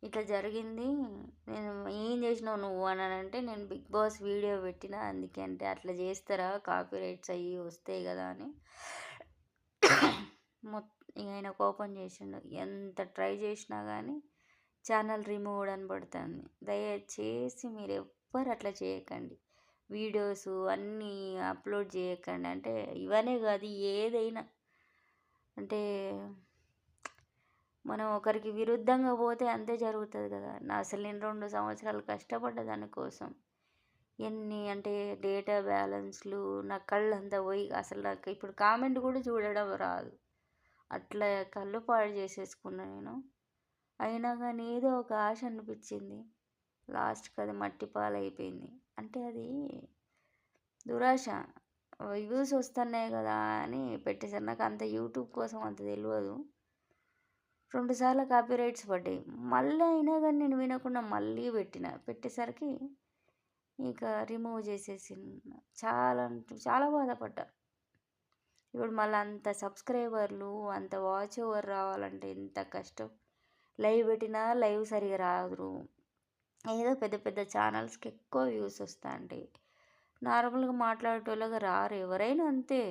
ఇట్లా జరిగింది. నేను ఏం చేసినావు నువ్వు అని అంటే, నేను బిగ్ బాస్ వీడియో పెట్టిన అందుకే అంటే, అట్లా చేస్తారా కాపీ రైట్స్ అయ్యి వస్తాయి కదా అని ఇక ఆయన కోపం చేసిండు. ఎంత ట్రై చేసినా కానీ ఛానల్ రిమూవ్డ్ అని పడుతుంది. దయచేసి మీరు ఎవ్వరు అట్లా చేయకండి. వీడియోస్ అన్నీ అప్లోడ్ చేయకండి. అంటే ఇవనే కాదు, ఏదైనా అంటే మనం ఒకరికి విరుద్ధంగా పోతే అంతే జరుగుతుంది కదా. అసలు నేను 2 సంవత్సరాలు కష్టపడ్డ దానికోసం ఎన్ని అంటే డేటా బ్యాలెన్స్లు నా కళ్ళంతా పోయి అసలు నాకు ఇప్పుడు కామెంట్ కూడా చూడడం రాదు. అట్లా కళ్ళు పాడు చేసేసుకున్నా నేను. అయినా కానీ ఏదో ఒక ఆశ అనిపించింది. లాస్ట్కి అది మట్టి పాలైపోయింది. అంటే అది దురాశ. వ్యూస్ వస్తున్నాయి కదా అని పెట్టేసాను. నాకు అంత యూట్యూబ్ కోసం అంత తెలియదు. 2 సార్లు కాపీ రైట్స్ పడ్డాయి. మళ్ళీ అయినా కానీ నేను వినకుండా మళ్ళీ పెట్టేసరికి ఇక రిమూవ్ చేసేసిండు. చాలా అంటే చాలా బాధపడ్డా. ఇప్పుడు మళ్ళీ అంత సబ్స్క్రైబర్లు అంత వాచ్ ఓవర్ రావాలంటే ఎంత కష్టం. లైవ్ పెట్టినా లైవ్ సరిగా రాదు. ఏదో పెద్ద పెద్ద ఛానల్స్కి ఎక్కువ వ్యూస్ వస్తాయంటాయి. నార్మల్గా మాట్లాడేటోళ్ళగా రారు, ఎవరైనా అంతే.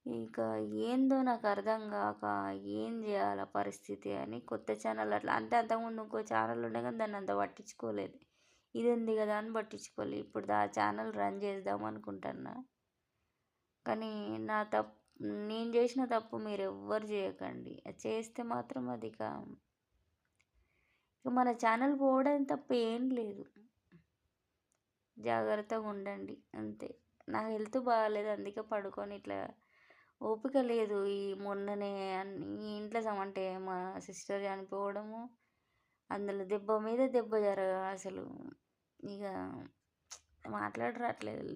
ఇక ఏందో నాకు అర్థం కాక ఏం చేయాల పరిస్థితి అని కొత్త ఛానల్ అట్లా అంటే, అంతకుముందు ఇంకో ఛానల్ ఉండే కానీ దాన్ని అంత పట్టించుకోలేదు. ఇది ఉంది కదా అని పట్టించుకోలేదు. ఇప్పుడు ఆ ఛానల్ రన్ చేద్దాం అనుకుంటున్నా. కానీ నేను చేసిన తప్పు మీరు ఎవ్వరు చేయకండి. అది చేస్తే మాత్రం అది ఇక మన ఛానల్ పోవడం తప్ప ఏం లేదు. జాగ్రత్తగా ఉండండి అంతే. నా హెల్త్ బాగాలేదు, అందుకే పడుకొని ఇట్లా ఓపిక లేదు. ఈ మొన్ననే ఈ ఇంట్లో అంటే మా సిస్టర్ చనిపోవడము, అందులో దెబ్బ మీద దెబ్బ అసలు ఇక మాట్లాడరాట్లేదు.